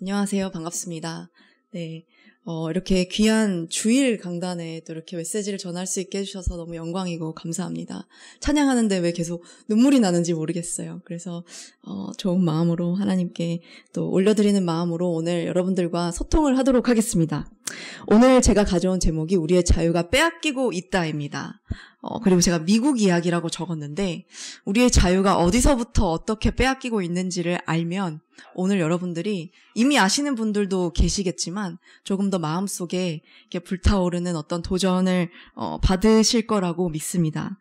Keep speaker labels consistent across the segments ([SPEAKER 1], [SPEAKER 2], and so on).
[SPEAKER 1] 안녕하세요. 반갑습니다. 네. 이렇게 귀한 주일 강단에 또 이렇게 메시지를 전할 수 있게 해주셔서 너무 영광이고 감사합니다. 찬양하는데 왜 계속 눈물이 나는지 모르겠어요. 그래서, 좋은 마음으로 하나님께 또 올려드리는 마음으로 오늘 여러분들과 소통을 하도록 하겠습니다. 오늘 제가 가져온 제목이 우리의 자유가 빼앗기고 있다입니다. 그리고 제가 미국 이야기라고 적었는데 우리의 자유가 어디서부터 어떻게 빼앗기고 있는지를 알면 오늘 여러분들이 이미 아시는 분들도 계시겠지만 조금 더 마음속에 이렇게 불타오르는 어떤 도전을 받으실 거라고 믿습니다.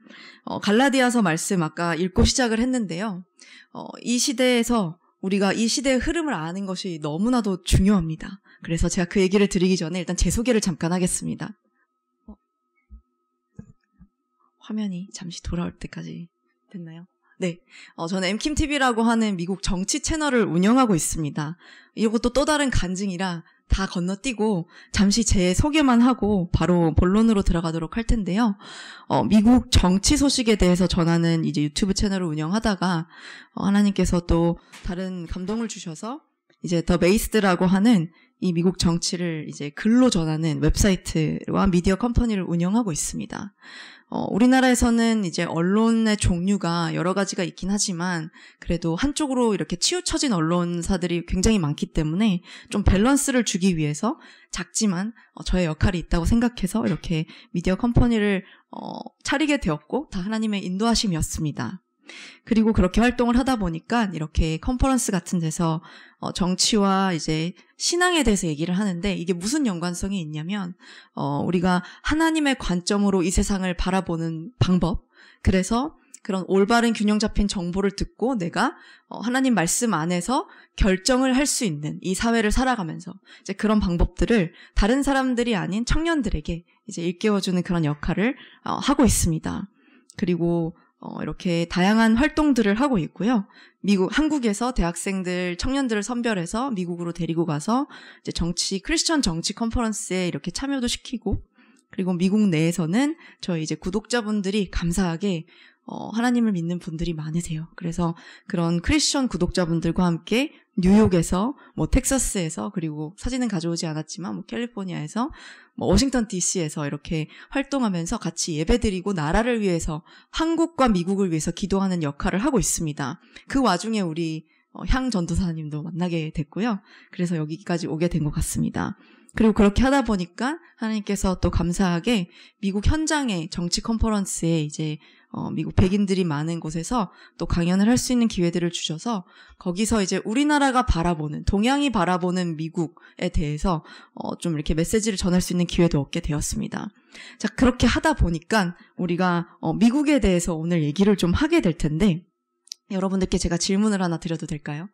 [SPEAKER 1] 갈라디아서 말씀 아까 읽고 시작을 했는데요. 이 시대에서 우리가 이 시대의 흐름을 아는 것이 너무나도 중요합니다. 그래서 제가 그 얘기를 드리기 전에 일단 제 소개를 잠깐 하겠습니다. 화면이 잠시 돌아올 때까지 됐나요? 네. 저는 엠킴TV라고 하는 미국 정치 채널을 운영하고 있습니다. 이것도 또 다른 간증이라 다 건너뛰고 잠시 제 소개만 하고 바로 본론으로 들어가도록 할 텐데요. 미국 정치 소식에 대해서 전하는 이제 유튜브 채널을 운영하다가 하나님께서 또 다른 감동을 주셔서 이제 더 베이스드라고 하는 이 미국 정치를 이제 글로 전하는 웹사이트와 미디어 컴퍼니를 운영하고 있습니다. 우리나라에서는 이제 언론의 종류가 여러 가지가 있긴 하지만 그래도 한쪽으로 이렇게 치우쳐진 언론사들이 굉장히 많기 때문에 좀 밸런스를 주기 위해서 작지만 저의 역할이 있다고 생각해서 이렇게 미디어 컴퍼니를 차리게 되었고 다 하나님의 인도하심이었습니다. 그리고 그렇게 활동을 하다 보니까 이렇게 컨퍼런스 같은 데서 정치와 이제 신앙에 대해서 얘기를 하는데 이게 무슨 연관성이 있냐면 우리가 하나님의 관점으로 이 세상을 바라보는 방법, 그래서 그런 올바른 균형 잡힌 정보를 듣고 내가 하나님 말씀 안에서 결정을 할 수 있는 이 사회를 살아가면서 이제 그런 방법들을 다른 사람들이 아닌 청년들에게 이제 일깨워주는 그런 역할을 하고 있습니다. 그리고 이렇게 다양한 활동들을 하고 있고요. 한국에서 대학생들, 청년들을 선별해서 미국으로 데리고 가서 이제 크리스천 정치 컨퍼런스에 이렇게 참여도 시키고, 그리고 미국 내에서는 저희 이제 구독자분들이 감사하게 하나님을 믿는 분들이 많으세요. 그래서 그런 크리스천 구독자분들과 함께 뉴욕에서, 텍사스에서, 그리고 사진은 가져오지 않았지만 캘리포니아에서, 워싱턴 DC에서 이렇게 활동하면서 같이 예배드리고 나라를 위해서, 한국과 미국을 위해서 기도하는 역할을 하고 있습니다. 그 와중에 우리 향 전도사님도 만나게 됐고요. 그래서 여기까지 오게 된 것 같습니다. 그리고 그렇게 하다 보니까 하나님께서 또 감사하게 미국 현장의 정치 컨퍼런스에 이제 미국 백인들이 많은 곳에서 또 강연을 할 수 있는 기회들을 주셔서 거기서 이제 우리나라가 바라보는, 동양이 바라보는 미국에 대해서 좀 이렇게 메시지를 전할 수 있는 기회도 얻게 되었습니다. 자, 그렇게 하다 보니까 우리가 미국에 대해서 오늘 얘기를 좀 하게 될 텐데 여러분들께 제가 질문을 하나 드려도 될까요?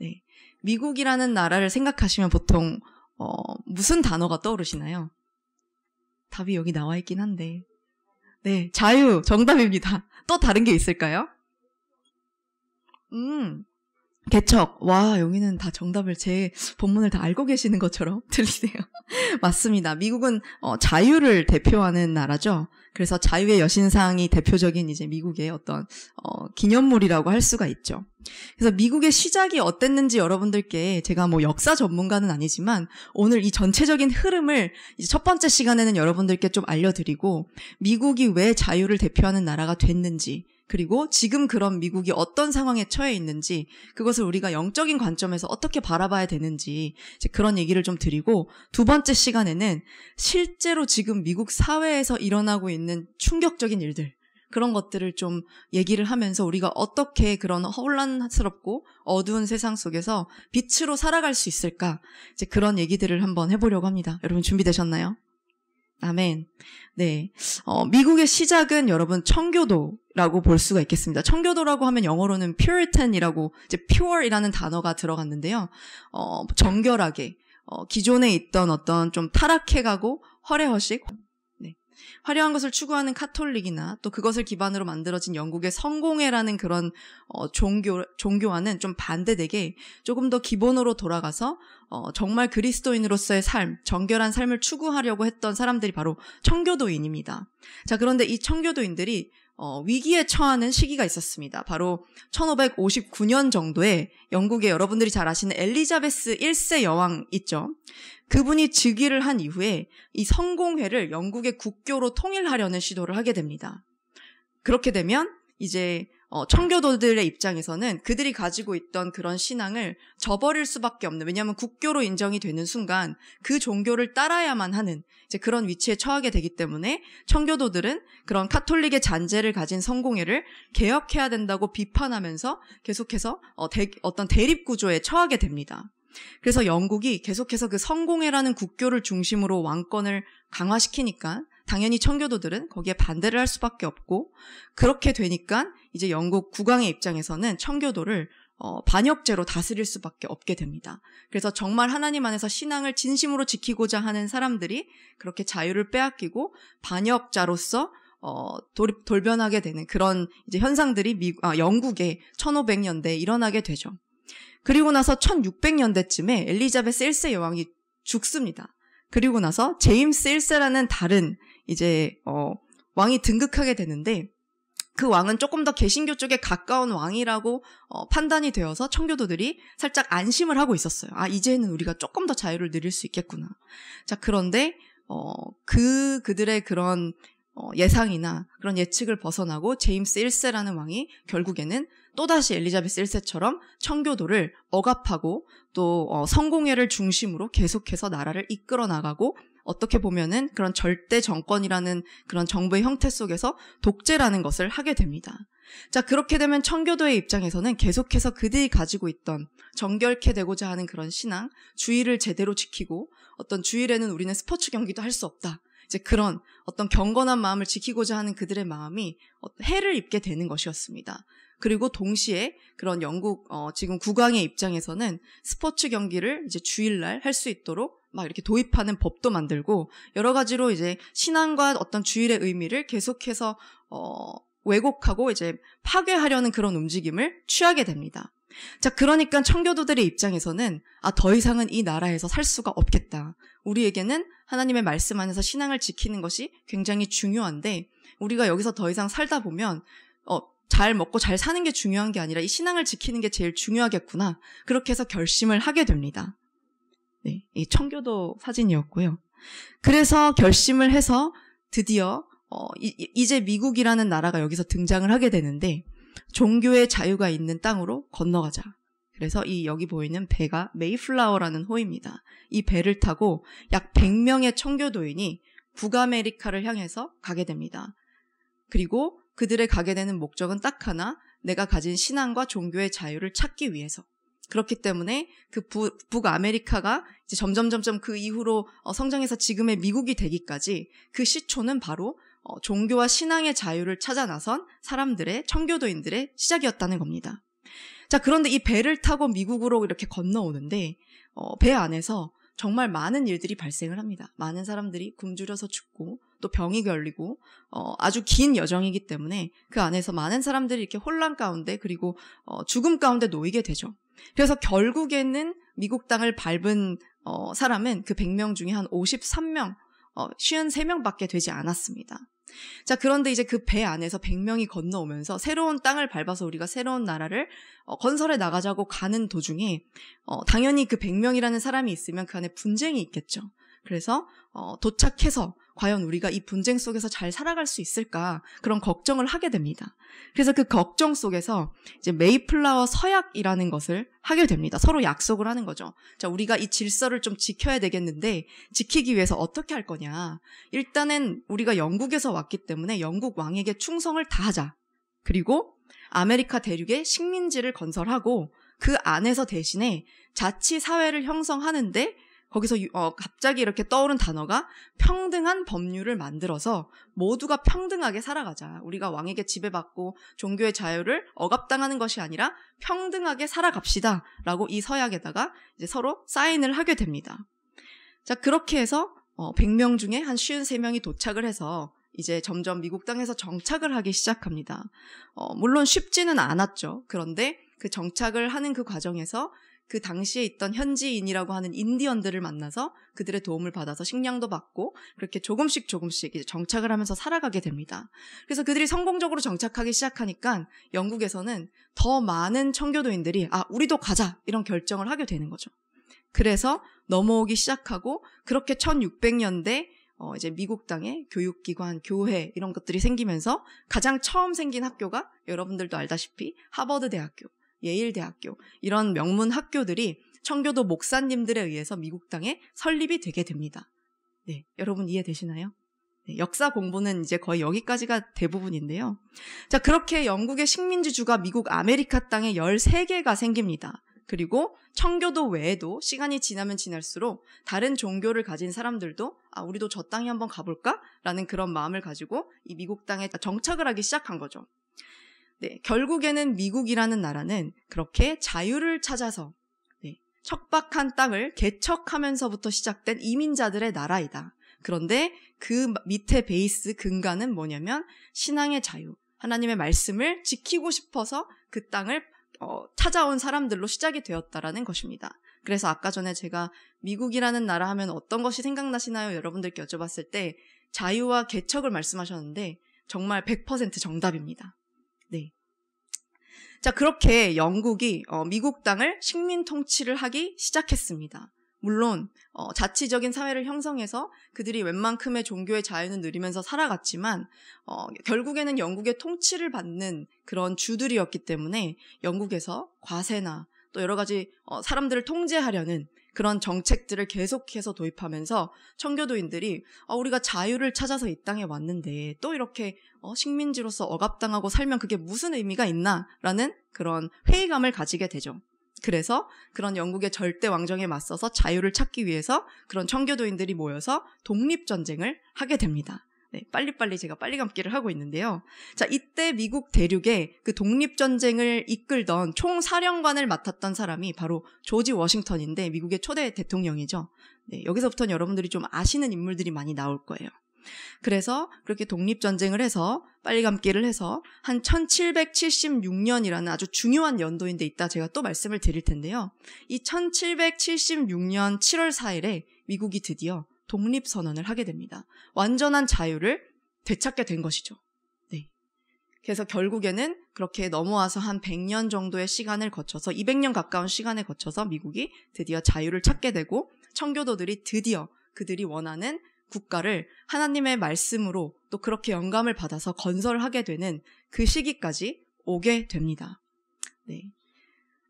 [SPEAKER 1] 네. 미국이라는 나라를 생각하시면 보통 무슨 단어가 떠오르시나요? 답이 여기 나와 있긴 한데. 네, 자유, 정답입니다. 또 다른 게 있을까요? 개척. 와, 여기는 다 정답을 제 본문을 다 알고 계시는 것처럼 들리네요. 맞습니다. 미국은 자유를 대표하는 나라죠. 그래서 자유의 여신상이 대표적인 이제 미국의 어떤 기념물이라고 할 수가 있죠. 그래서 미국의 시작이 어땠는지 여러분들께 제가 역사 전문가는 아니지만 오늘 이 전체적인 흐름을 이제 첫 번째 시간에는 여러분들께 좀 알려드리고 미국이 왜 자유를 대표하는 나라가 됐는지, 그리고 지금 그런 미국이 어떤 상황에 처해 있는지, 그것을 우리가 영적인 관점에서 어떻게 바라봐야 되는지 이제 그런 얘기를 좀 드리고, 두 번째 시간에는 실제로 지금 미국 사회에서 일어나고 있는 충격적인 일들, 그런 것들을 좀 얘기를 하면서 우리가 어떻게 그런 혼란스럽고 어두운 세상 속에서 빛으로 살아갈 수 있을까, 이제 그런 얘기들을 한번 해보려고 합니다. 여러분 준비되셨나요? 아멘. 네. 미국의 시작은 여러분 청교도라고 볼 수가 있겠습니다. 청교도라고 하면 영어로는 Puritan이라고, 이제 pure이라는 단어가 들어갔는데요. 정결하게, 기존에 있던 어떤 좀 타락해가고 허례허식, 화려한 것을 추구하는 카톨릭이나 또 그것을 기반으로 만들어진 영국의 성공회라는 그런 종교와는 좀 반대되게 조금 더 기본으로 돌아가서 정말 그리스도인으로서의 삶, 정결한 삶을 추구하려고 했던 사람들이 바로 청교도인입니다. 자, 그런데 이 청교도인들이 위기에 처하는 시기가 있었습니다. 바로 1559년 정도에 영국의 여러분들이 잘 아시는 엘리자베스 1세 여왕 있죠. 그분이 즉위를 한 이후에 이 성공회를 영국의 국교로 통일하려는 시도를 하게 됩니다. 그렇게 되면 이제 청교도들의 입장에서는 그들이 가지고 있던 그런 신앙을 저버릴 수밖에 없는, 왜냐하면 국교로 인정이 되는 순간 그 종교를 따라야만 하는 이제 그런 위치에 처하게 되기 때문에 청교도들은 그런 카톨릭의 잔재를 가진 성공회를 개혁해야 된다고 비판하면서 계속해서 어떤 대립 구조에 처하게 됩니다. 그래서 영국이 계속해서 그 성공회라는 국교를 중심으로 왕권을 강화시키니까 당연히 청교도들은 거기에 반대를 할 수밖에 없고, 그렇게 되니까 이제 영국 국왕의 입장에서는 청교도를 반역죄로 다스릴 수밖에 없게 됩니다. 그래서 정말 하나님 안에서 신앙을 진심으로 지키고자 하는 사람들이 그렇게 자유를 빼앗기고 반역자로서 돌변하게 되는 그런 이제 현상들이 영국의 1500년대에 일어나게 되죠. 그리고 나서 1600년대쯤에 엘리자베스 1세 여왕이 죽습니다. 그리고 나서 제임스 1세라는 다른 이제 왕이 등극하게 되는데, 그 왕은 조금 더 개신교 쪽에 가까운 왕이라고 판단이 되어서 청교도들이 살짝 안심을 하고 있었어요. 아, 이제는 우리가 조금 더 자유를 누릴 수 있겠구나. 자, 그런데 그들의 그런 예상이나 그런 예측을 벗어나고 제임스 1세라는 왕이 결국에는 또다시 엘리자베스 1세처럼 청교도를 억압하고 또 성공회를 중심으로 계속해서 나라를 이끌어 나가고, 어떻게 보면은 그런 절대 정권이라는 그런 정부의 형태 속에서 독재라는 것을 하게 됩니다. 자, 그렇게 되면 청교도의 입장에서는 계속해서 그들이 가지고 있던 정결케 되고자 하는 그런 신앙, 주의를 제대로 지키고, 어떤 주일에는 우리는 스포츠 경기도 할 수 없다, 이제 그런 어떤 경건한 마음을 지키고자 하는 그들의 마음이 해를 입게 되는 것이었습니다. 그리고 동시에 그런 영국 지금 국왕의 입장에서는 스포츠 경기를 이제 주일날 할 수 있도록 막 이렇게 도입하는 법도 만들고, 여러 가지로 이제 신앙과 어떤 주일의 의미를 계속해서 왜곡하고 이제 파괴하려는 그런 움직임을 취하게 됩니다. 자, 그러니까 청교도들의 입장에서는 더 이상은 이 나라에서 살 수가 없겠다. 우리에게는 하나님의 말씀 안에서 신앙을 지키는 것이 굉장히 중요한데, 우리가 여기서 더 이상 살다 보면 잘 먹고 잘 사는 게 중요한 게 아니라 이 신앙을 지키는 게 제일 중요하겠구나. 그렇게 해서 결심을 하게 됩니다. 네, 이 청교도 사진이었고요. 그래서 결심을 해서 드디어 이제 미국이라는 나라가 여기서 등장을 하게 되는데, 종교의 자유가 있는 땅으로 건너가자. 그래서 이 여기 보이는 배가 메이플라워라는 호입니다. 이 배를 타고 약 100명의 청교도인이 북아메리카를 향해서 가게 됩니다. 그리고 그들의 가게 되는 목적은 딱 하나, 내가 가진 신앙과 종교의 자유를 찾기 위해서. 그렇기 때문에 그 북아메리카가 이제 점점 그 이후로 성장해서 지금의 미국이 되기까지 그 시초는 바로 종교와 신앙의 자유를 찾아 나선 사람들의, 청교도인들의 시작이었다는 겁니다. 자, 그런데 이 배를 타고 미국으로 이렇게 건너오는데 배 안에서 정말 많은 일들이 발생을 합니다. 많은 사람들이 굶주려서 죽고 또 병이 걸리고 아주 긴 여정이기 때문에 그 안에서 많은 사람들이 이렇게 혼란 가운데 그리고 죽음 가운데 놓이게 되죠. 그래서 결국에는 미국 땅을 밟은 사람은 그 100명 중에 한 53명, 53명밖에 되지 않았습니다. 자, 그런데 이제 그 배 안에서 100명이 건너오면서 새로운 땅을 밟아서 우리가 새로운 나라를 건설해 나가자고 가는 도중에 당연히 그 100명이라는 사람이 있으면 그 안에 분쟁이 있겠죠. 그래서 도착해서 과연 우리가 이 분쟁 속에서 잘 살아갈 수 있을까, 그런 걱정을 하게 됩니다. 그래서 그 걱정 속에서 이제 메이플라워 서약이라는 것을 하게 됩니다. 서로 약속을 하는 거죠. 자, 우리가 이 질서를 좀 지켜야 되겠는데 지키기 위해서 어떻게 할 거냐. 일단은 우리가 영국에서 왔기 때문에 영국 왕에게 충성을 다하자. 그리고 아메리카 대륙에 식민지를 건설하고 그 안에서 대신에 자치사회를 형성하는데, 거기서 갑자기 이렇게 떠오른 단어가 평등한 법률을 만들어서 모두가 평등하게 살아가자. 우리가 왕에게 지배받고 종교의 자유를 억압당하는 것이 아니라 평등하게 살아갑시다. 라고 이 서약에다가 이제 서로 사인을 하게 됩니다. 자, 그렇게 해서 100명 중에 한 53명이 도착을 해서 이제 점점 미국 땅에서 정착을 하기 시작합니다. 물론 쉽지는 않았죠. 그런데 그 정착을 하는 그 과정에서 그 당시에 있던 현지인이라고 하는 인디언들을 만나서 그들의 도움을 받아서 식량도 받고 그렇게 조금씩 이제 정착을 하면서 살아가게 됩니다. 그래서 그들이 성공적으로 정착하기 시작하니까 영국에서는 더 많은 청교도인들이 우리도 가자 이런 결정을 하게 되는 거죠. 그래서 넘어오기 시작하고 그렇게 1600년대 이제 미국 땅에 교육기관, 교회 이런 것들이 생기면서 가장 처음 생긴 학교가 여러분들도 알다시피 하버드 대학교, 예일 대학교 이런 명문 학교들이 청교도 목사님들에 의해서 미국 땅에 설립이 되게 됩니다. 네, 여러분 이해되시나요? 네, 역사 공부는 이제 거의 여기까지가 대부분인데요. 자, 그렇게 영국의 식민지주가 미국 아메리카 땅에 13개가 생깁니다. 그리고 청교도 외에도 시간이 지나면 지날수록 다른 종교를 가진 사람들도 우리도 저 땅에 한번 가볼까? 라는 그런 마음을 가지고 이 미국 땅에 정착을 하기 시작한 거죠. 네, 결국에는 미국이라는 나라는 그렇게 자유를 찾아서 척박한 땅을 개척하면서부터 시작된 이민자들의 나라이다. 그런데 그 밑에 베이스 근간은 뭐냐면 신앙의 자유, 하나님의 말씀을 지키고 싶어서 그 땅을 찾아온 사람들로 시작이 되었다라는 것입니다. 그래서 아까 전에 제가 미국이라는 나라 하면 어떤 것이 생각나시나요? 여러분들께 여쭤봤을 때 자유와 개척을 말씀하셨는데 정말 100% 정답입니다. 네. 자, 그렇게 영국이 미국 땅을 식민 통치를 하기 시작했습니다. 물론 자치적인 사회를 형성해서 그들이 웬만큼의 종교의 자유는 누리면서 살아갔지만 결국에는 영국의 통치를 받는 그런 주들이었기 때문에 영국에서 과세나 또 여러 가지 사람들을 통제하려는 그런 정책들을 계속해서 도입하면서 청교도인들이 우리가 자유를 찾아서 이 땅에 왔는데 또 이렇게 식민지로서 억압당하고 살면 그게 무슨 의미가 있나라는 그런 회의감을 가지게 되죠. 그래서 그런 영국의 절대 왕정에 맞서서 자유를 찾기 위해서 그런 청교도인들이 모여서 독립전쟁을 하게 됩니다. 네, 빨리빨리 제가 빨리 감기를 하고 있는데요. 자, 이때 미국 대륙의 그 독립전쟁을 이끌던 총사령관을 맡았던 사람이 바로 조지 워싱턴인데 미국의 초대 대통령이죠. 네, 여기서부터는 여러분들이 좀 아시는 인물들이 많이 나올 거예요. 그래서 그렇게 독립전쟁을 해서 빨리 감기를 해서 한 1776년이라는 아주 중요한 연도인데 이따 제가 또 말씀을 드릴 텐데요. 이 1776년 7월 4일에 미국이 드디어 독립선언을 하게 됩니다. 완전한 자유를 되찾게 된 것이죠. 네. 그래서 결국에는 그렇게 넘어와서 한 100년 정도의 시간을 거쳐서 200년 가까운 시간을 거쳐서 미국이 드디어 자유를 찾게 되고 청교도들이 드디어 그들이 원하는 국가를 하나님의 말씀으로 또 그렇게 영감을 받아서 건설하게 되는 그 시기까지 오게 됩니다. 네.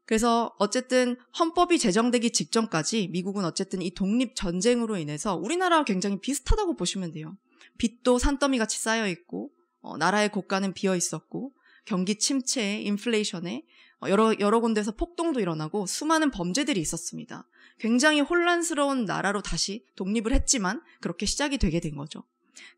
[SPEAKER 1] 그래서 어쨌든 헌법이 제정되기 직전까지 미국은 어쨌든 이 독립전쟁으로 인해서 우리나라와 굉장히 비슷하다고 보시면 돼요. 빚도 산더미같이 쌓여있고 나라의 고가는 비어있었고 경기 침체에 인플레이션에 여러 군데서 폭동도 일어나고 수많은 범죄들이 있었습니다. 굉장히 혼란스러운 나라로 다시 독립을 했지만 그렇게 시작이 되게 된 거죠.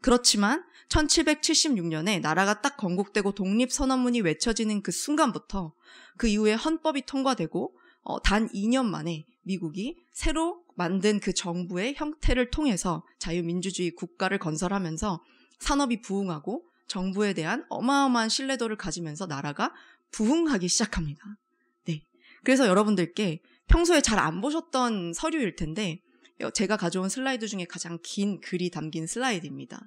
[SPEAKER 1] 그렇지만 1776년에 나라가 딱 건국되고 독립선언문이 외쳐지는 그 순간부터 그 이후에 헌법이 통과되고 단 2년 만에 미국이 새로 만든 그 정부의 형태를 통해서 자유민주주의 국가를 건설하면서 산업이 부흥하고 정부에 대한 어마어마한 신뢰도를 가지면서 나라가 부흥하기 시작합니다. 네. 그래서 여러분들께 평소에 잘 안 보셨던 서류일 텐데 제가 가져온 슬라이드 중에 가장 긴 글이 담긴 슬라이드입니다.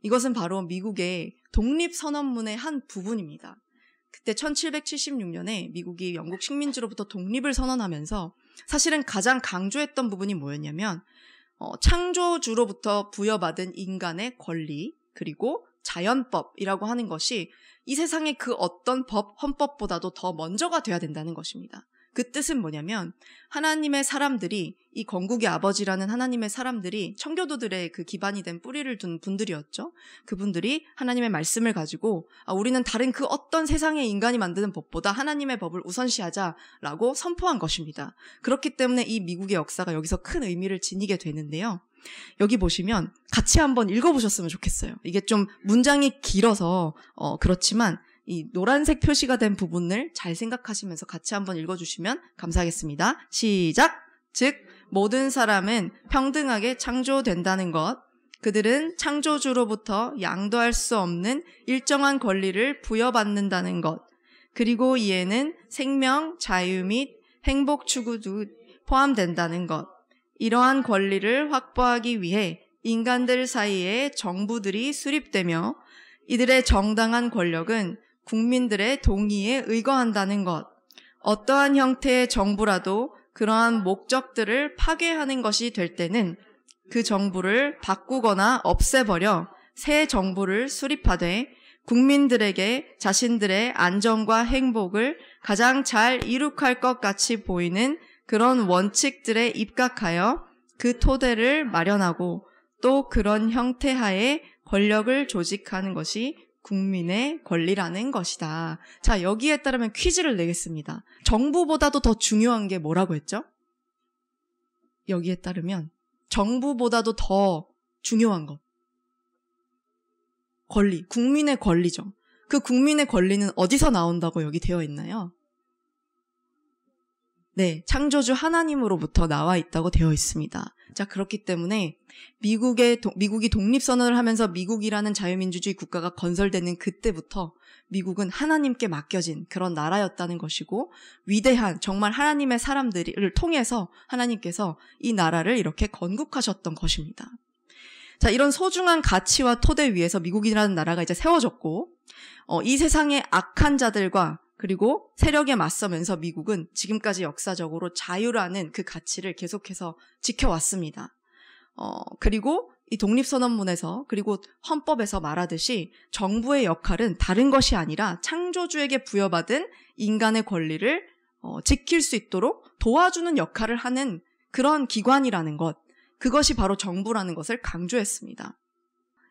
[SPEAKER 1] 이것은 바로 미국의 독립선언문의 한 부분입니다. 그때 1776년에 미국이 영국 식민지로부터 독립을 선언하면서 사실은 가장 강조했던 부분이 뭐였냐면 창조주로부터 부여받은 인간의 권리 그리고 자연법이라고 하는 것이 이 세상의 그 어떤 헌법보다도 더 먼저가 돼야 된다는 것입니다. 그 뜻은 뭐냐면 하나님의 사람들이 이 건국의 아버지라는 하나님의 사람들이 청교도들의 그 기반이 된 뿌리를 둔 분들이었죠. 그분들이 하나님의 말씀을 가지고 우리는 다른 그 어떤 세상의 인간이 만드는 법보다 하나님의 법을 우선시하자라고 선포한 것입니다. 그렇기 때문에 이 미국의 역사가 여기서 큰 의미를 지니게 되는데요. 여기 보시면 같이 한번 읽어보셨으면 좋겠어요. 이게 좀 문장이 길어서 그렇지만 이 노란색 표시가 된 부분을 잘 생각하시면서 같이 한번 읽어주시면 감사하겠습니다. 시작! 즉 모든 사람은 평등하게 창조된다는 것, 그들은 창조주로부터 양도할 수 없는 일정한 권리를 부여받는다는 것, 그리고 이에는 생명, 자유 및 행복 추구도 포함된다는 것. 이러한 권리를 확보하기 위해 인간들 사이에 정부들이 수립되며 이들의 정당한 권력은 국민들의 동의에 의거한다는 것. 어떠한 형태의 정부라도 그러한 목적들을 파괴하는 것이 될 때는 그 정부를 바꾸거나 없애버려 새 정부를 수립하되 국민들에게 자신들의 안전과 행복을 가장 잘 이룩할 것 같이 보이는 그런 원칙들에 입각하여 그 토대를 마련하고 또 그런 형태하에 권력을 조직하는 것이 국민의 권리라는 것이다. 자, 여기에 따르면 퀴즈를 내겠습니다. 정부보다도 더 중요한 게 뭐라고 했죠? 여기에 따르면 정부보다도 더 중요한 것. 권리, 국민의 권리죠. 그 국민의 권리는 어디서 나온다고 여기 되어 있나요? 네, 창조주 하나님으로부터 나와 있다고 되어 있습니다. 자, 그렇기 때문에 미국이 독립선언을 하면서 미국이라는 자유민주주의 국가가 건설되는 그때부터 미국은 하나님께 맡겨진 그런 나라였다는 것이고 위대한 정말 하나님의 사람들을 통해서 하나님께서 이 나라를 이렇게 건국하셨던 것입니다. 자, 이런 소중한 가치와 토대 위에서 미국이라는 나라가 이제 세워졌고 이 세상의 악한 자들과 그리고 세력에 맞서면서 미국은 지금까지 역사적으로 자유라는 그 가치를 계속해서 지켜왔습니다. 그리고 이 독립선언문에서 그리고 헌법에서 말하듯이 정부의 역할은 다른 것이 아니라 창조주에게 부여받은 인간의 권리를 지킬 수 있도록 도와주는 역할을 하는 그런 기관이라는 것, 그것이 바로 정부라는 것을 강조했습니다.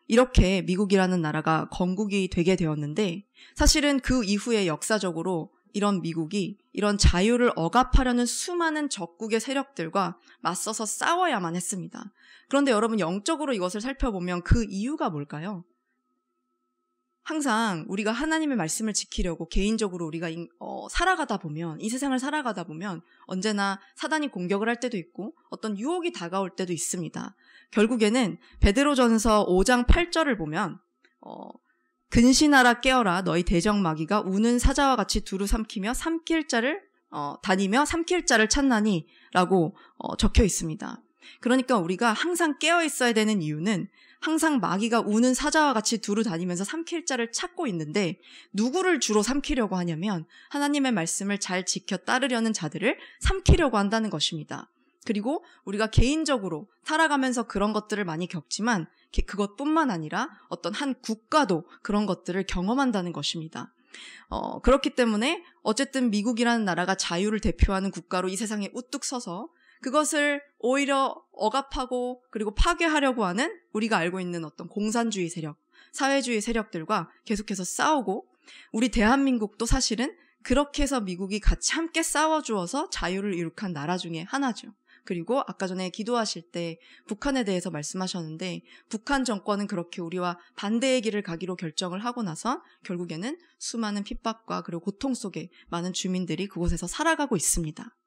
[SPEAKER 1] 이렇게 미국이라는 나라가 건국이 되게 되었는데 사실은 그 이후에 역사적으로 이런 미국이 이런 자유를 억압하려는 수많은 적국의 세력들과 맞서서 싸워야만 했습니다. 그런데 여러분 영적으로 이것을 살펴보면 그 이유가 뭘까요? 항상 우리가 하나님의 말씀을 지키려고 개인적으로 우리가 살아가다 보면 이 세상을 살아가다 보면 언제나 사단이 공격을 할 때도 있고 어떤 유혹이 다가올 때도 있습니다. 결국에는 베드로전서 5장 8절을 보면 근신하라 깨어라 너희 대적마귀가 우는 사자와 같이 두루 삼키며 다니며 삼킬 자를 찾나니 라고 적혀 있습니다. 그러니까 우리가 항상 깨어 있어야 되는 이유는 항상 마귀가 우는 사자와 같이 두루 다니면서 삼킬 자를 찾고 있는데 누구를 주로 삼키려고 하냐면 하나님의 말씀을 잘 지켜 따르려는 자들을 삼키려고 한다는 것입니다. 그리고 우리가 개인적으로 살아가면서 그런 것들을 많이 겪지만 그것뿐만 아니라 어떤 한 국가도 그런 것들을 경험한다는 것입니다. 그렇기 때문에 어쨌든 미국이라는 나라가 자유를 대표하는 국가로 이 세상에 우뚝 서서 그것을 오히려 억압하고 그리고 파괴하려고 하는 우리가 알고 있는 어떤 공산주의 세력, 사회주의 세력들과 계속해서 싸우고 우리 대한민국도 사실은 그렇게 해서 미국이 같이 함께 싸워주어서 자유를 이룩한 나라 중에 하나죠. 그리고 아까 전에 기도하실 때 북한에 대해서 말씀하셨는데 북한 정권은 그렇게 우리와 반대의 길을 가기로 결정을 하고 나서 결국에는 수많은 핍박과 그리고 고통 속에 많은 주민들이 그곳에서 살아가고 있습니다.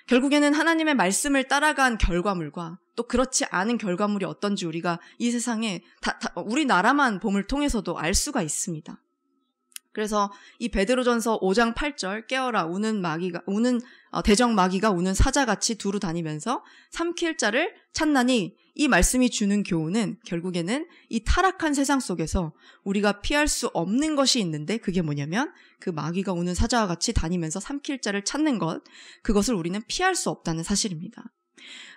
[SPEAKER 1] 결국에는 하나님의 말씀을 따라간 결과물과 또 그렇지 않은 결과물이 어떤지 우리가 이 세상에 우리나라만 봄을 통해서도 알 수가 있습니다. 그래서 이 베드로전서 5장 8절 깨어라 우는 대적 마귀가 우는 사자같이 두루 다니면서 삼킬 자를 찾나니 이 말씀이 주는 교훈은 결국에는 이 타락한 세상 속에서 우리가 피할 수 없는 것이 있는데 그게 뭐냐면 그 마귀가 우는 사자와 같이 다니면서 삼킬 자를 찾는 것, 그것을 우리는 피할 수 없다는 사실입니다.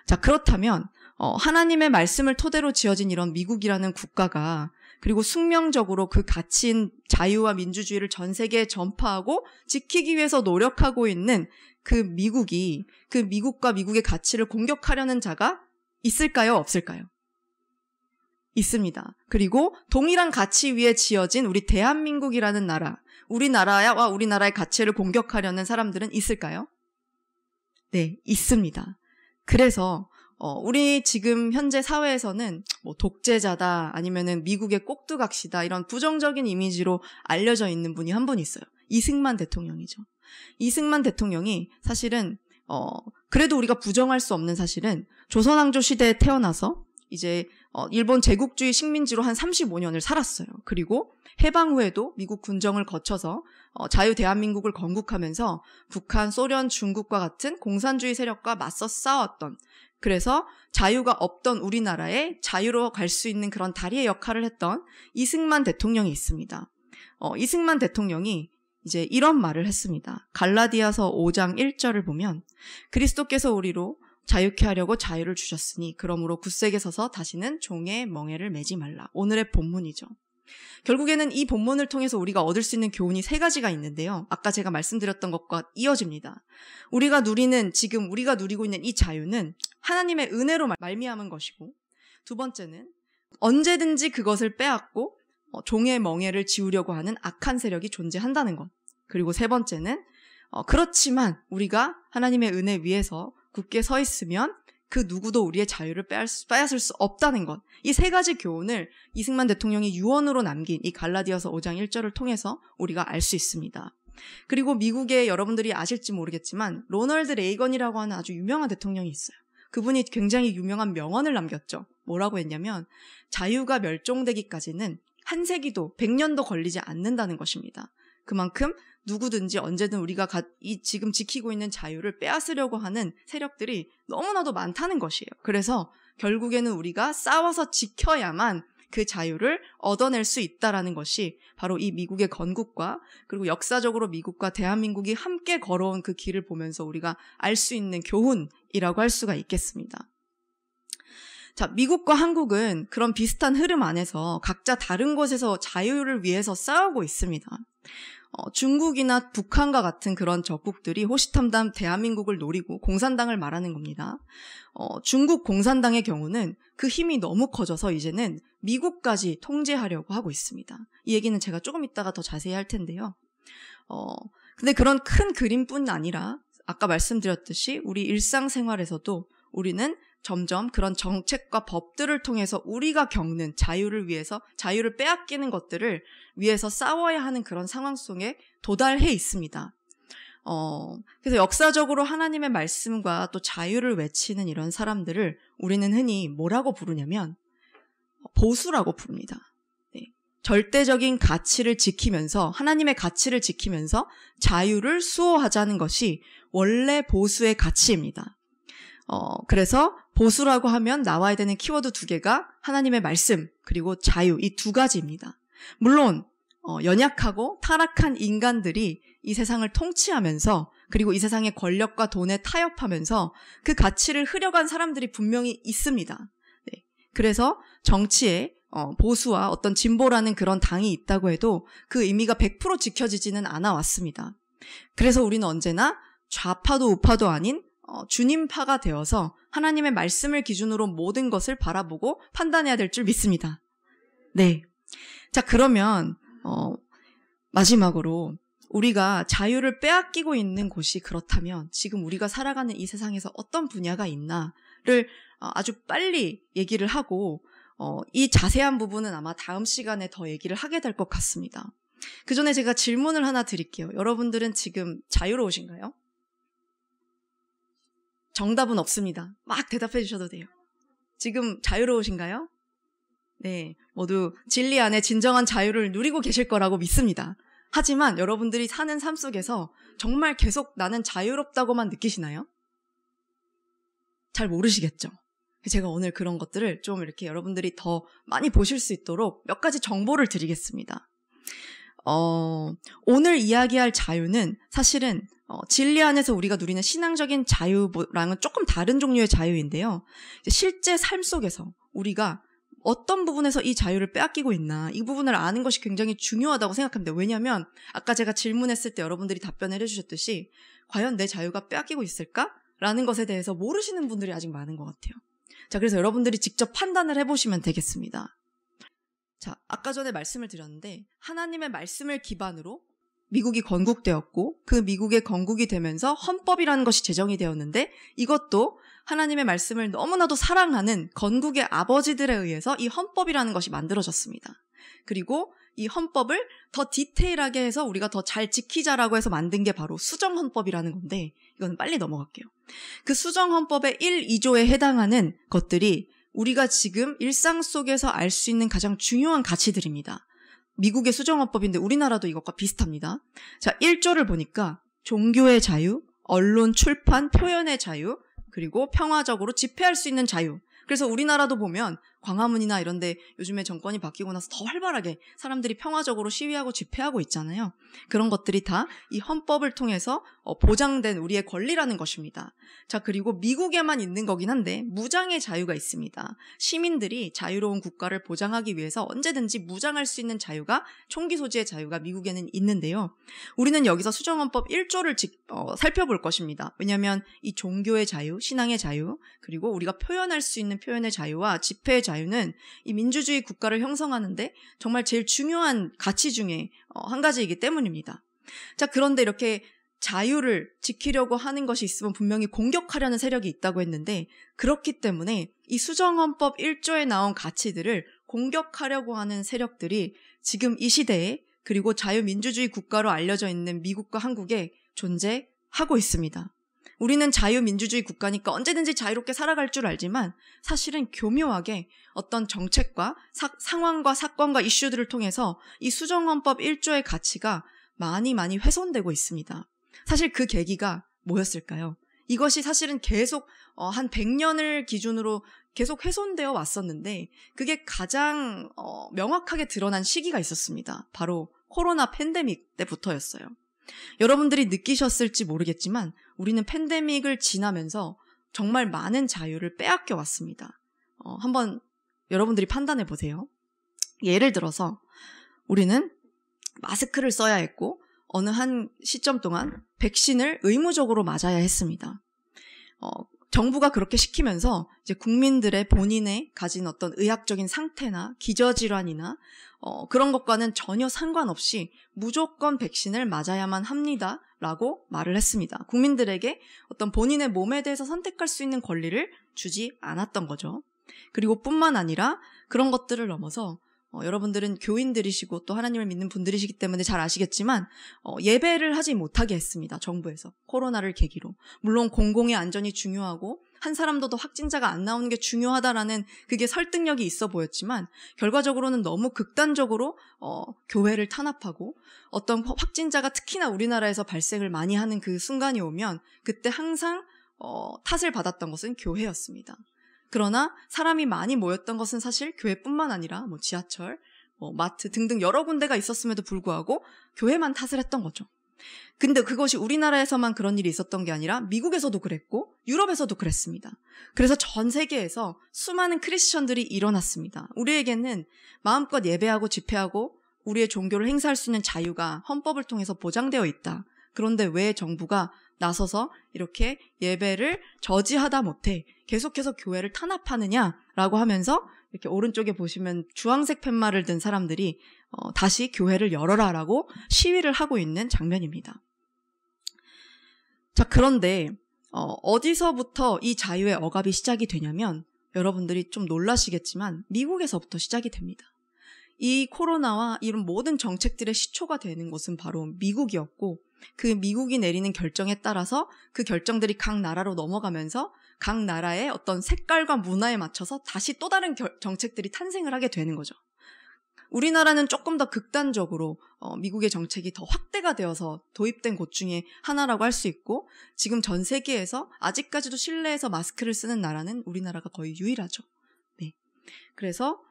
[SPEAKER 1] 자, 그렇다면 하나님의 말씀을 토대로 지어진 이런 미국이라는 국가가 그리고 숙명적으로 그 가치인 자유와 민주주의를 전 세계에 전파하고 지키기 위해서 노력하고 있는 그 미국과 미국의 가치를 공격하려는 자가 있을까요? 없을까요? 있습니다. 그리고 동일한 가치 위에 지어진 우리 대한민국이라는 나라, 우리나라와 우리나라의 가치를 공격하려는 사람들은 있을까요? 네, 있습니다. 그래서 우리 지금 현재 사회에서는 뭐 독재자다 아니면은 미국의 꼭두각시다 이런 부정적인 이미지로 알려져 있는 분이 한 분 있어요. 이승만 대통령이죠. 이승만 대통령이 사실은 그래도 우리가 부정할 수 없는 사실은 조선왕조 시대에 태어나서 이제 일본 제국주의 식민지로 한 35년을 살았어요. 그리고 해방 후에도 미국 군정을 거쳐서 자유 대한민국을 건국하면서 북한, 소련, 중국과 같은 공산주의 세력과 맞서 싸웠던, 그래서 자유가 없던 우리나라에 자유로 갈 수 있는 그런 다리의 역할을 했던 이승만 대통령이 있습니다. 이승만 대통령이 이제 이런 말을 했습니다. 갈라디아서 5장 1절을 보면 그리스도께서 우리로 자유케 하려고 자유를 주셨으니 그러므로 굳세게 서서 다시는 종의 멍에를 매지 말라. 오늘의 본문이죠. 결국에는 이 본문을 통해서 우리가 얻을 수 있는 교훈이 3가지가 있는데요. 아까 제가 말씀드렸던 것과 이어집니다. 우리가 누리고 있는 이 자유는 하나님의 은혜로 말미암은 것이고, 두 번째는 언제든지 그것을 빼앗고 종의 멍에를 지우려고 하는 악한 세력이 존재한다는 것. 그리고 세 번째는 그렇지만 우리가 하나님의 은혜 위에서 굳게 서 있으면 그 누구도 우리의 자유를 빼앗을 수 없다는 것. 이 3가지 교훈을 이승만 대통령이 유언으로 남긴 이 갈라디아서 5장 1절을 통해서 우리가 알 수 있습니다. 그리고 미국에 여러분들이 아실지 모르겠지만 로널드 레이건이라고 하는 아주 유명한 대통령이 있어요. 그분이 굉장히 유명한 명언을 남겼죠. 뭐라고 했냐면 자유가 멸종되기까지는 한 세기도 100년도 걸리지 않는다는 것입니다. 그만큼 누구든지 언제든 우리가 지금 지키고 있는 자유를 빼앗으려고 하는 세력들이 너무나도 많다는 것이에요. 그래서 결국에는 우리가 싸워서 지켜야만 그 자유를 얻어낼 수 있다라는 것이 바로 이 미국의 건국과 그리고 역사적으로 미국과 대한민국이 함께 걸어온 그 길을 보면서 우리가 알 수 있는 교훈이라고 할 수가 있겠습니다. 자, 미국과 한국은 그런 비슷한 흐름 안에서 각자 다른 곳에서 자유를 위해서 싸우고 있습니다. 중국이나 북한과 같은 그런 적국들이 호시탐탐 대한민국을 노리고 공산당을 말하는 겁니다. 중국 공산당의 경우는 그 힘이 너무 커져서 이제는 미국까지 통제하려고 하고 있습니다. 이 얘기는 제가 조금 이따가 더 자세히 할 텐데요. 근데 그런 큰 그림뿐 아니라 아까 말씀드렸듯이 우리 일상생활에서도 우리는 점점 그런 정책과 법들을 통해서 우리가 겪는 자유를 위해서 자유를 빼앗기는 것들을 위해서 싸워야 하는 그런 상황 속에 도달해 있습니다. 그래서 역사적으로 하나님의 말씀과 또 자유를 외치는 이런 사람들을 우리는 흔히 뭐라고 부르냐면 보수라고 부릅니다. 네. 절대적인 가치를 지키면서 하나님의 가치를 지키면서 자유를 수호하자는 것이 원래 보수의 가치입니다. 그래서 보수라고 하면 나와야 되는 키워드 2개가 하나님의 말씀 그리고 자유, 이 2가지입니다. 물론 연약하고 타락한 인간들이 이 세상을 통치하면서 그리고 이 세상의 권력과 돈에 타협하면서 그 가치를 흐려간 사람들이 분명히 있습니다. 네. 그래서 정치에 보수와 어떤 진보라는 그런 당이 있다고 해도 그 의미가 100% 지켜지지는 않아 왔습니다. 그래서 우리는 언제나 좌파도 우파도 아닌 주님파가 되어서 하나님의 말씀을 기준으로 모든 것을 바라보고 판단해야 될 줄 믿습니다. 네. 자, 그러면 마지막으로 우리가 자유를 빼앗기고 있는 곳이 그렇다면 지금 우리가 살아가는 이 세상에서 어떤 분야가 있나를 아주 빨리 얘기를 하고 이 자세한 부분은 아마 다음 시간에 더 얘기를 하게 될 것 같습니다. 그 전에 제가 질문을 하나 드릴게요. 여러분들은 지금 자유로우신가요? 정답은 없습니다. 막 대답해 주셔도 돼요. 지금 자유로우신가요? 네, 모두 진리 안에 진정한 자유를 누리고 계실 거라고 믿습니다. 하지만 여러분들이 사는 삶 속에서 정말 계속 나는 자유롭다고만 느끼시나요? 잘 모르시겠죠? 제가 오늘 그런 것들을 좀 이렇게 여러분들이 더 많이 보실 수 있도록 몇 가지 정보를 드리겠습니다. 오늘 이야기할 자유는 사실은 진리 안에서 우리가 누리는 신앙적인 자유랑은 조금 다른 종류의 자유인데요. 실제 삶 속에서 우리가 어떤 부분에서 이 자유를 빼앗기고 있나, 이 부분을 아는 것이 굉장히 중요하다고 생각합니다. 왜냐하면 아까 제가 질문했을 때 여러분들이 답변을 해주셨듯이 과연 내 자유가 빼앗기고 있을까? 라는 것에 대해서 모르시는 분들이 아직 많은 것 같아요. 자, 그래서 여러분들이 직접 판단을 해보시면 되겠습니다. 자, 아까 전에 말씀을 드렸는데 하나님의 말씀을 기반으로 미국이 건국되었고 그 미국의 건국이 되면서 헌법이라는 것이 제정이 되었는데 이것도 하나님의 말씀을 너무나도 사랑하는 건국의 아버지들에 의해서 이 헌법이라는 것이 만들어졌습니다. 그리고 이 헌법을 더 디테일하게 해서 우리가 더 잘 지키자라고 해서 만든 게 바로 수정헌법이라는 건데 이거는 빨리 넘어갈게요. 그 수정헌법의 1, 2조에 해당하는 것들이 우리가 지금 일상 속에서 알 수 있는 가장 중요한 가치들입니다. 미국의 수정헌법인데 우리나라도 이것과 비슷합니다. 자, 1조를 보니까 종교의 자유, 언론, 출판, 표현의 자유, 그리고 평화적으로 집회할 수 있는 자유. 그래서 우리나라도 보면 광화문이나 이런 데 요즘에 정권이 바뀌고 나서 더 활발하게 사람들이 평화적으로 시위하고 집회하고 있잖아요. 그런 것들이 다 이 헌법을 통해서 보장된 우리의 권리라는 것입니다. 자, 그리고 미국에만 있는 거긴 한데 무장의 자유가 있습니다. 시민들이 자유로운 국가를 보장하기 위해서 언제든지 무장할 수 있는 자유가, 총기 소지의 자유가 미국에는 있는데요. 우리는 여기서 수정헌법 1조를 살펴볼 것입니다. 왜냐하면 이 종교의 자유, 신앙의 자유, 그리고 우리가 표현할 수 있는 표현의 자유와 집회의 자유는 이 민주주의 국가를 형성하는데 정말 제일 중요한 가치 중에 한 가지이기 때문입니다. 자, 그런데 이렇게 자유를 지키려고 하는 것이 있으면 분명히 공격하려는 세력이 있다고 했는데, 그렇기 때문에 이 수정헌법 1조에 나온 가치들을 공격하려고 하는 세력들이 지금 이 시대에, 그리고 자유민주주의 국가로 알려져 있는 미국과 한국에 존재하고 있습니다. 우리는 자유민주주의 국가니까 언제든지 자유롭게 살아갈 줄 알지만 사실은 교묘하게 어떤 정책과 상황과 사건과 이슈들을 통해서 이 수정헌법 1조의 가치가 많이 훼손되고 있습니다. 사실 그 계기가 뭐였을까요? 이것이 사실은 계속 한 100년을 기준으로 계속 훼손되어 왔었는데 그게 가장 명확하게 드러난 시기가 있었습니다. 바로 코로나 팬데믹 때부터였어요. 여러분들이 느끼셨을지 모르겠지만 우리는 팬데믹을 지나면서 정말 많은 자유를 빼앗겨 왔습니다. 한번 여러분들이 판단해 보세요. 예를 들어서 우리는 마스크를 써야 했고 어느 한 시점 동안 백신을 의무적으로 맞아야 했습니다. 정부가 그렇게 시키면서 이제 국민들의 본인의 가진 어떤 의학적인 상태나 기저질환이나 그런 것과는 전혀 상관없이 무조건 백신을 맞아야만 합니다라고 말을 했습니다. 국민들에게 어떤 본인의 몸에 대해서 선택할 수 있는 권리를 주지 않았던 거죠. 그리고 뿐만 아니라 그런 것들을 넘어서 여러분들은 교인들이시고 또 하나님을 믿는 분들이시기 때문에 잘 아시겠지만 예배를 하지 못하게 했습니다. 정부에서. 코로나를 계기로. 물론 공공의 안전이 중요하고 한 사람도 더 확진자가 안 나오는 게 중요하다라는 그게 설득력이 있어 보였지만 결과적으로는 너무 극단적으로 교회를 탄압하고 어떤 확진자가 특히나 우리나라에서 발생을 많이 하는 그 순간이 오면 그때 항상 탓을 받았던 것은 교회였습니다. 그러나 사람이 많이 모였던 것은 사실 교회뿐만 아니라 지하철, 마트 등등 여러 군데가 있었음에도 불구하고 교회만 탓을 했던 거죠. 근데 그것이 우리나라에서만 그런 일이 있었던 게 아니라 미국에서도 그랬고 유럽에서도 그랬습니다. 그래서 전 세계에서 수많은 크리스천들이 일어났습니다. 우리에게는 마음껏 예배하고 집회하고 우리의 종교를 행사할 수 있는 자유가 헌법을 통해서 보장되어 있다. 그런데 왜 정부가 나서서 이렇게 예배를 저지하다 못해 계속해서 교회를 탄압하느냐라고 하면서 이렇게 오른쪽에 보시면 주황색 팻말을 든 사람들이 다시 교회를 열어라라고 시위를 하고 있는 장면입니다. 자, 그런데 어디서부터 이 자유의 억압이 시작이 되냐면 여러분들이 좀 놀라시겠지만 미국에서부터 시작이 됩니다. 이 코로나와 이런 모든 정책들의 시초가 되는 곳은 바로 미국이었고 그 미국이 내리는 결정에 따라서 그 결정들이 각 나라로 넘어가면서 각 나라의 어떤 색깔과 문화에 맞춰서 다시 또 다른 정책들이 탄생을 하게 되는 거죠. 우리나라는 조금 더 극단적으로 미국의 정책이 더 확대가 되어서 도입된 곳 중에 하나라고 할 수 있고 지금 전 세계에서 아직까지도 실내에서 마스크를 쓰는 나라는 우리나라가 거의 유일하죠. 네. 그래서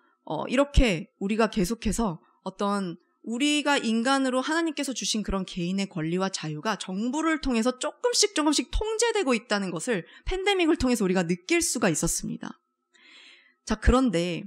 [SPEAKER 1] 이렇게 우리가 계속해서 어떤 우리가 인간으로 하나님께서 주신 그런 개인의 권리와 자유가 정부를 통해서 조금씩 통제되고 있다는 것을 팬데믹을 통해서 우리가 느낄 수가 있었습니다. 자, 그런데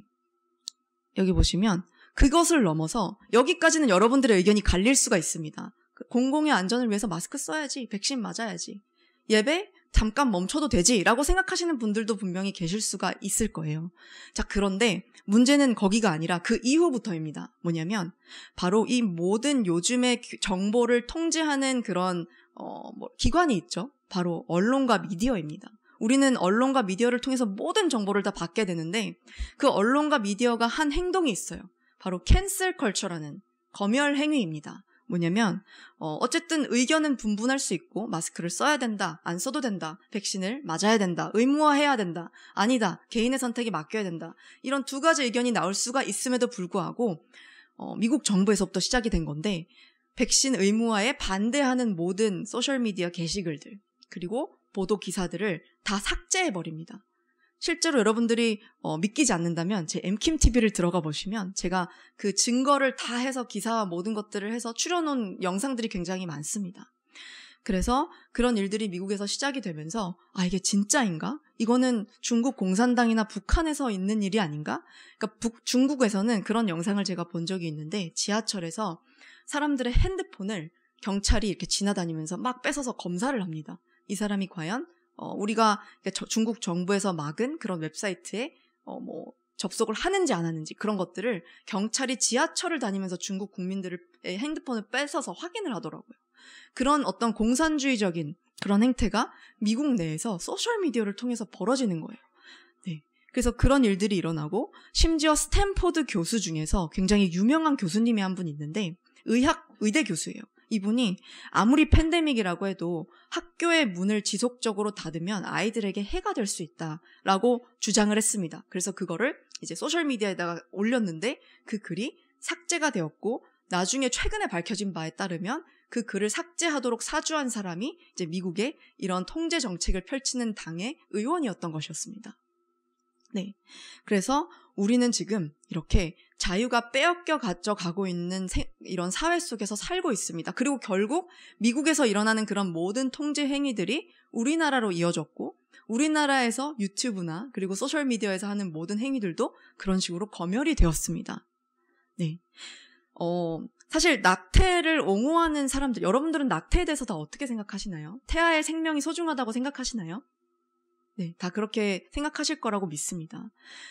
[SPEAKER 1] 여기 보시면 그것을 넘어서 여기까지는 여러분들의 의견이 갈릴 수가 있습니다. 공공의 안전을 위해서 마스크 써야지, 백신 맞아야지, 예배 잠깐 멈춰도 되지 라고 생각하시는 분들도 분명히 계실 수가 있을 거예요. 자, 그런데 문제는 거기가 아니라 그 이후부터입니다. 뭐냐면 바로 이 모든 요즘의 정보를 통제하는 그런 기관이 있죠. 바로 언론과 미디어입니다. 우리는 언론과 미디어를 통해서 모든 정보를 다 받게 되는데 그 언론과 미디어가 한 행동이 있어요. 바로 캔슬 컬처라는 검열 행위입니다. 뭐냐면 어쨌든 의견은 분분할 수 있고 마스크를 써야 된다, 안 써도 된다, 백신을 맞아야 된다, 의무화해야 된다, 아니다, 개인의 선택에 맡겨야 된다, 이런 두 가지 의견이 나올 수가 있음에도 불구하고 미국 정부에서부터 시작이 된 건데 백신 의무화에 반대하는 모든 소셜미디어 게시글들 그리고 보도 기사들을 다 삭제해버립니다. 실제로 여러분들이 믿기지 않는다면 제 엠킴TV를 들어가 보시면 제가 그 증거를 다 해서 기사와 모든 것들을 해서 추려놓은 영상들이 굉장히 많습니다. 그래서 그런 일들이 미국에서 시작이 되면서 이게 진짜인가? 이거는 중국 공산당이나 북한에서 있는 일이 아닌가? 그러니까 중국에서는 그런 영상을 제가 본 적이 있는데 지하철에서 사람들의 핸드폰을 경찰이 이렇게 지나다니면서 막 뺏어서 검사를 합니다. 이 사람이 과연 우리가 중국 정부에서 막은 그런 웹사이트에 접속을 하는지 안 하는지 그런 것들을 경찰이 지하철을 다니면서 중국 국민들의 핸드폰을 뺏어서 확인을 하더라고요. 그런 어떤 공산주의적인 그런 행태가 미국 내에서 소셜미디어를 통해서 벌어지는 거예요. 네. 그래서 그런 일들이 일어나고 심지어 스탠포드 교수 중에서 굉장히 유명한 교수님이 한 분 있는데 의대 교수예요. 이분이 아무리 팬데믹이라고 해도 학교의 문을 지속적으로 닫으면 아이들에게 해가 될 수 있다라고 주장을 했습니다. 그래서 그거를 이제 소셜미디어에다가 올렸는데 그 글이 삭제가 되었고 나중에 최근에 밝혀진 바에 따르면 그 글을 삭제하도록 사주한 사람이 이제 미국의 이런 통제 정책을 펼치는 당의 의원이었던 것이었습니다. 네. 그래서 우리는 지금 이렇게 자유가 빼앗겨 가고 있는 이런 사회 속에서 살고 있습니다. 그리고 결국 미국에서 일어나는 그런 모든 통제 행위들이 우리나라로 이어졌고 우리나라에서 유튜브나 그리고 소셜미디어에서 하는 모든 행위들도 그런 식으로 검열이 되었습니다. 네. 사실 낙태를 옹호하는 사람들, 여러분들은 낙태에 대해서 다 어떻게 생각하시나요? 태아의 생명이 소중하다고 생각하시나요? 네, 다 그렇게 생각하실 거라고 믿습니다.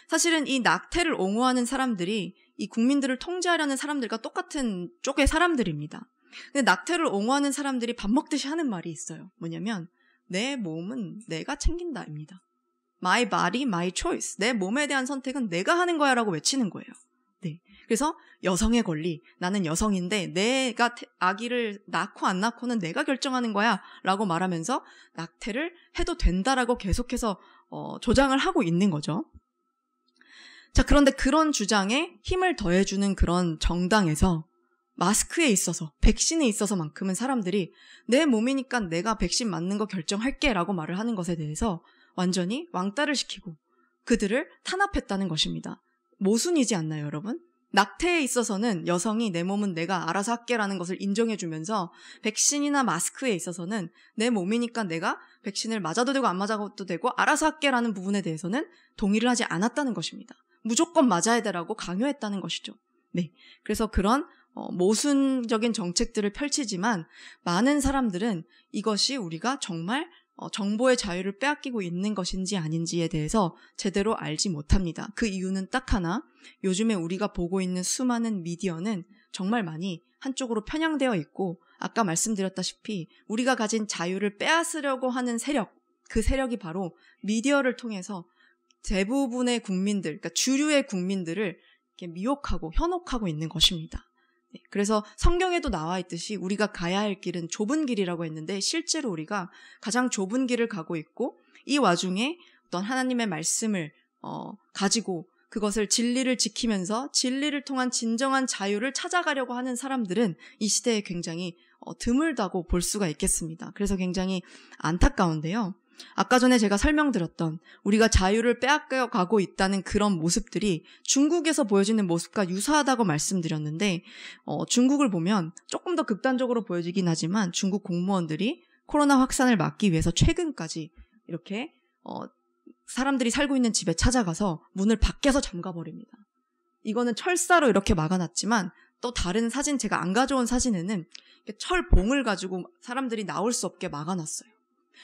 [SPEAKER 1] 사실은 이 낙태를 옹호하는 사람들이 이 국민들을 통제하려는 사람들과 똑같은 쪽의 사람들입니다. 근데 낙태를 옹호하는 사람들이 밥 먹듯이 하는 말이 있어요. 뭐냐면 내 몸은 내가 챙긴다입니다. My body, my choice. 내 몸에 대한 선택은 내가 하는 거야 라고 외치는 거예요. 네. 그래서 여성의 권리, 나는 여성인데 내가 아기를 낳고 안 낳고는 내가 결정하는 거야 라고 말하면서 낙태를 해도 된다라고 계속해서 조장을 하고 있는 거죠. 자, 그런데 그런 주장에 힘을 더해주는 그런 정당에서 마스크에 있어서, 백신에 있어서만큼은 사람들이 내 몸이니까 내가 백신 맞는 거 결정할게 라고 말을 하는 것에 대해서 완전히 왕따를 시키고 그들을 탄압했다는 것입니다. 모순이지 않나요, 여러분? 낙태에 있어서는 여성이 내 몸은 내가 알아서 할게라는 것을 인정해주면서 백신이나 마스크에 있어서는 내 몸이니까 내가 백신을 맞아도 되고 안 맞아도 되고 알아서 할게라는 부분에 대해서는 동의를 하지 않았다는 것입니다. 무조건 맞아야 되라고 강요했다는 것이죠. 네, 그래서 그런 모순적인 정책들을 펼치지만 많은 사람들은 이것이 우리가 정말 정보의 자유를 빼앗기고 있는 것인지 아닌지에 대해서 제대로 알지 못합니다. 그 이유는 딱 하나, 요즘에 우리가 보고 있는 수많은 미디어는 정말 많이 한쪽으로 편향되어 있고 아까 말씀드렸다시피 우리가 가진 자유를 빼앗으려고 하는 세력, 그 세력이 바로 미디어를 통해서 대부분의 국민들, 그러니까 주류의 국민들을 이렇게 미혹하고 현혹하고 있는 것입니다. 그래서 성경에도 나와 있듯이 우리가 가야 할 길은 좁은 길이라고 했는데 실제로 우리가 가장 좁은 길을 가고 있고 이 와중에 어떤 하나님의 말씀을 가지고 그것을 진리를 지키면서 진리를 통한 진정한 자유를 찾아가려고 하는 사람들은 이 시대에 굉장히 드물다고 볼 수가 있겠습니다. 그래서 굉장히 안타까운데요. 아까 전에 제가 설명드렸던 우리가 자유를 빼앗겨 가고 있다는 그런 모습들이 중국에서 보여지는 모습과 유사하다고 말씀드렸는데 중국을 보면 조금 더 극단적으로 보여지긴 하지만 중국 공무원들이 코로나 확산을 막기 위해서 최근까지 이렇게 사람들이 살고 있는 집에 찾아가서 문을 밖에서 잠가버립니다. 이거는 철사로 이렇게 막아놨지만 또 다른 사진, 제가 안 가져온 사진에는 철봉을 가지고 사람들이 나올 수 없게 막아놨어요.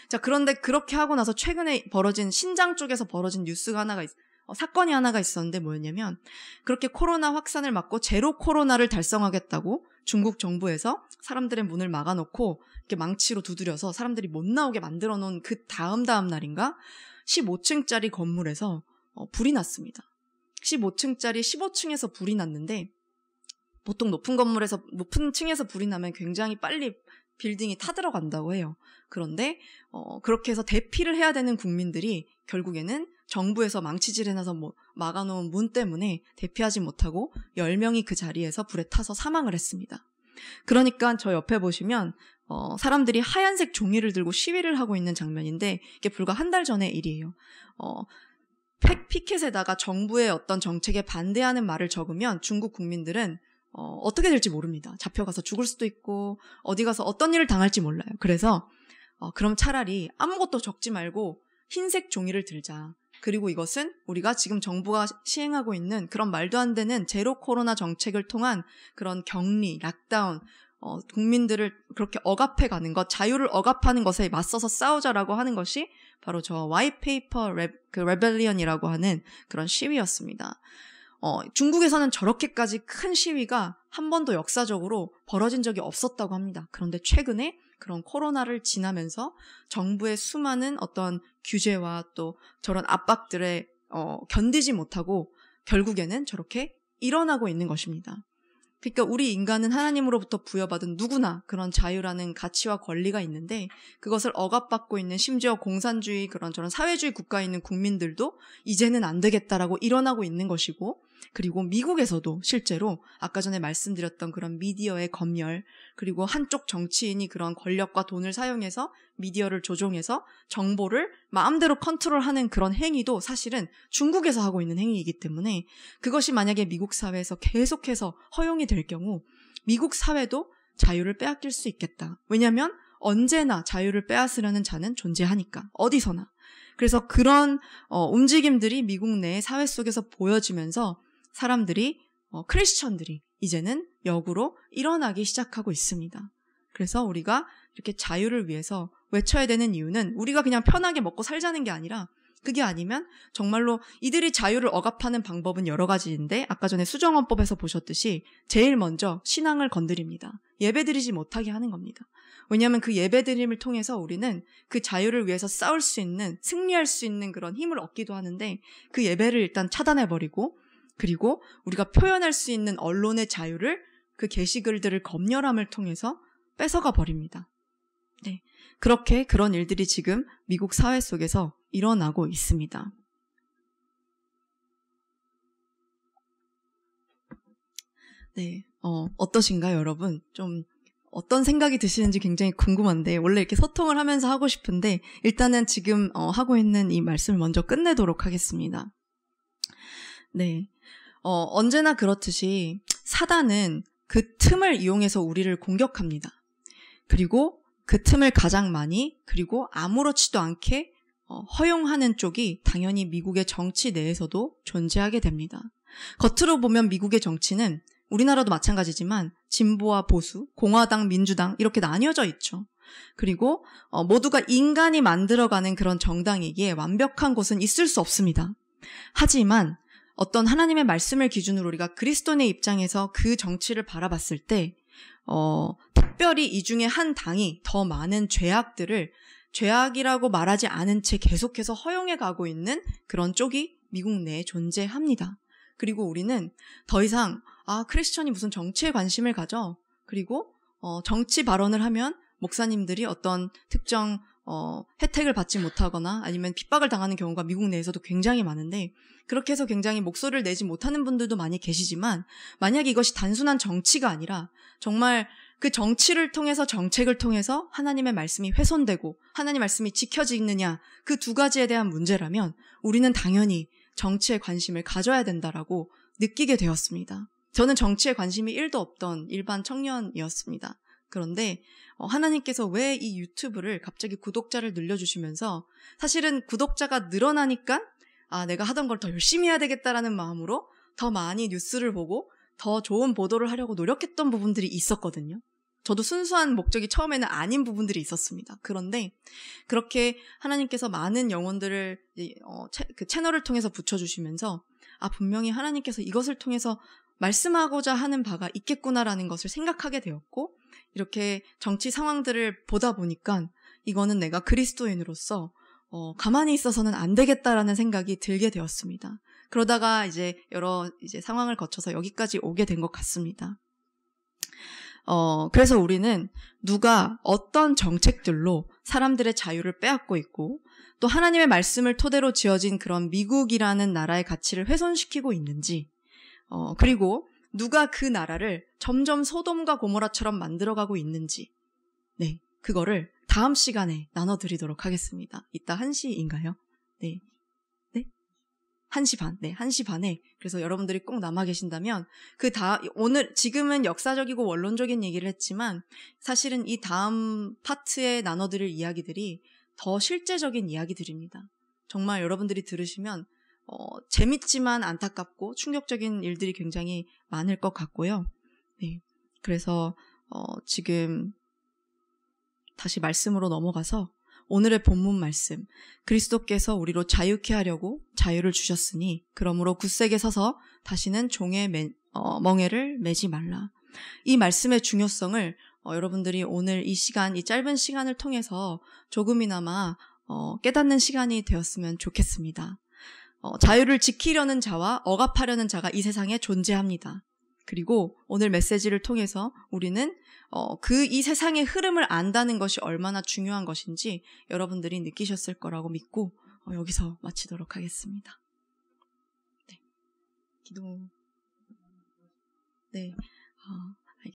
[SPEAKER 1] 자, 그런데 그렇게 하고 나서 최근에 벌어진 신장 쪽에서 벌어진 뉴스가 사건이 하나가 있었는데 뭐였냐면 그렇게 코로나 확산을 막고 제로 코로나를 달성하겠다고 중국 정부에서 사람들의 문을 막아놓고 이렇게 망치로 두드려서 사람들이 못 나오게 만들어 놓은 그 다음 날인가 15층짜리 건물에서 불이 났습니다. 15층짜리 15층에서 불이 났는데 보통 높은 층에서 불이 나면 굉장히 빨리 빌딩이 타들어간다고 해요. 그런데 그렇게 해서 대피를 해야 되는 국민들이 결국에는 정부에서 망치질해놔서 막아놓은 문 때문에 대피하지 못하고 10명이 그 자리에서 불에 타서 사망을 했습니다. 그러니까 저 옆에 보시면 사람들이 하얀색 종이를 들고 시위를 하고 있는 장면인데 이게 불과 한 달 전의 일이에요. 피켓에다가 정부의 어떤 정책에 반대하는 말을 적으면 중국 국민들은 어떻게 될지 모릅니다. 잡혀가서 죽을 수도 있고 어디 가서 어떤 일을 당할지 몰라요. 그래서 그럼 차라리 아무것도 적지 말고 흰색 종이를 들자. 그리고 이것은 우리가 지금 정부가 시행하고 있는 그런 말도 안 되는 제로 코로나 정책을 통한 그런 격리, 락다운, 국민들을 그렇게 억압해가는 것, 자유를 억압하는 것에 맞서서 싸우자라고 하는 것이 바로 저 화이트 페이퍼 레벨리언이라고 하는 그런 시위였습니다. 중국에서는 저렇게까지 큰 시위가 한 번도 역사적으로 벌어진 적이 없었다고 합니다. 그런데 최근에 그런 코로나를 지나면서 정부의 수많은 어떤 규제와 또 저런 압박들에 견디지 못하고 결국에는 저렇게 일어나고 있는 것입니다. 그러니까 우리 인간은 하나님으로부터 부여받은 누구나 그런 자유라는 가치와 권리가 있는데 그것을 억압받고 있는 심지어 공산주의 그런 저런 사회주의 국가에 있는 국민들도 이제는 안 되겠다라고 일어나고 있는 것이고 그리고 미국에서도 실제로 아까 전에 말씀드렸던 그런 미디어의 검열 그리고 한쪽 정치인이 그런 권력과 돈을 사용해서 미디어를 조종해서 정보를 마음대로 컨트롤하는 그런 행위도 사실은 중국에서 하고 있는 행위이기 때문에 그것이 만약에 미국 사회에서 계속해서 허용이 될 경우 미국 사회도 자유를 빼앗길 수 있겠다. 왜냐하면 언제나 자유를 빼앗으려는 자는 존재하니까 어디서나. 그래서 그런 움직임들이 미국 내 사회 속에서 보여지면서 사람들이 크리스천들이 이제는 역으로 일어나기 시작하고 있습니다. 그래서 우리가 이렇게 자유를 위해서 외쳐야 되는 이유는 우리가 그냥 편하게 먹고 살자는 게 아니라 그게 아니면 정말로 이들이 자유를 억압하는 방법은 여러 가지인데 아까 전에 수정헌법에서 보셨듯이 제일 먼저 신앙을 건드립니다. 예배드리지 못하게 하는 겁니다. 왜냐하면 그 예배드림을 통해서 우리는 그 자유를 위해서 싸울 수 있는 승리할 수 있는 그런 힘을 얻기도 하는데 그 예배를 일단 차단해버리고 그리고 우리가 표현할 수 있는 언론의 자유를 그 게시글들을 검열함을 통해서 뺏어가 버립니다. 네, 그렇게 그런 일들이 지금 미국 사회 속에서 일어나고 있습니다. 네, 어떠신가요, 여러분? 좀 어떤 생각이 드시는지 굉장히 궁금한데 원래 이렇게 소통을 하면서 하고 싶은데 일단은 지금 하고 있는 이 말씀을 먼저 끝내도록 하겠습니다. 네, 언제나 그렇듯이 사단은 그 틈을 이용해서 우리를 공격합니다. 그리고 그 틈을 가장 많이 그리고 아무렇지도 않게 허용하는 쪽이 당연히 미국의 정치 내에서도 존재하게 됩니다. 겉으로 보면 미국의 정치는 우리나라도 마찬가지지만 진보와 보수, 공화당, 민주당 이렇게 나뉘어져 있죠. 그리고 모두가 인간이 만들어가는 그런 정당이기에 완벽한 곳은 있을 수 없습니다. 하지만 어떤 하나님의 말씀을 기준으로 우리가 그리스도인의 입장에서 그 정치를 바라봤을 때 특별히 이 중에 한 당이 더 많은 죄악들을 죄악이라고 말하지 않은 채 계속해서 허용해 가고 있는 그런 쪽이 미국 내에 존재합니다. 그리고 우리는 더 이상 크리스천이 무슨 정치에 관심을 가져? 그리고 정치 발언을 하면 목사님들이 어떤 특정 혜택을 받지 못하거나 아니면 핍박을 당하는 경우가 미국 내에서도 굉장히 많은데 그렇게 해서 굉장히 목소리를 내지 못하는 분들도 많이 계시지만 만약에 이것이 단순한 정치가 아니라 정말 그 정치를 통해서 정책을 통해서 하나님의 말씀이 훼손되고 하나님의 말씀이 지켜지느냐 그 두 가지에 대한 문제라면 우리는 당연히 정치에 관심을 가져야 된다라고 느끼게 되었습니다. 저는 정치에 관심이 1도 없던 일반 청년이었습니다. 그런데 하나님께서 왜 이 유튜브를 갑자기 구독자를 늘려주시면서 사실은 구독자가 늘어나니까 내가 하던 걸 더 열심히 해야 되겠다라는 마음으로 더 많이 뉴스를 보고 더 좋은 보도를 하려고 노력했던 부분들이 있었거든요. 저도 순수한 목적이 처음에는 아닌 부분들이 있었습니다. 그런데 그렇게 하나님께서 많은 영혼들을 그 채널을 통해서 붙여주시면서 분명히 하나님께서 이것을 통해서 말씀하고자 하는 바가 있겠구나라는 것을 생각하게 되었고 이렇게 정치 상황들을 보다 보니까 이거는 내가 그리스도인으로서 가만히 있어서는 안 되겠다라는 생각이 들게 되었습니다. 그러다가 이제 여러 상황을 거쳐서 여기까지 오게 된 것 같습니다. 그래서 우리는 누가 어떤 정책들로 사람들의 자유를 빼앗고 있고 또 하나님의 말씀을 토대로 지어진 그런 미국이라는 나라의 가치를 훼손시키고 있는지, 그리고 누가 그 나라를 점점 소돔과 고모라처럼 만들어가고 있는지, 네, 그거를 다음 시간에 나눠드리도록 하겠습니다. 이따 1시인가요? 네. 네? 1시 반. 네, 1시 반에. 그래서 여러분들이 꼭 남아 계신다면, 오늘, 지금은 역사적이고 원론적인 얘기를 했지만, 사실은 이 다음 파트에 나눠드릴 이야기들이 더 실제적인 이야기들입니다. 정말 여러분들이 들으시면, 재밌지만 안타깝고 충격적인 일들이 굉장히 많을 것 같고요. 네. 그래서, 지금, 다시 말씀으로 넘어가서 오늘의 본문 말씀, 그리스도께서 우리로 자유케 하려고 자유를 주셨으니 그러므로 굳세게 서서 다시는 종의 멍에를 매지 말라. 이 말씀의 중요성을 여러분들이 오늘 이 시간, 이 짧은 시간을 통해서 조금이나마 깨닫는 시간이 되었으면 좋겠습니다. 자유를 지키려는 자와 억압하려는 자가 이 세상에 존재합니다. 그리고 오늘 메시지를 통해서 우리는 이 세상의 흐름을 안다는 것이 얼마나 중요한 것인지 여러분들이 느끼셨을 거라고 믿고 여기서 마치도록 하겠습니다. 네. 기도. 네.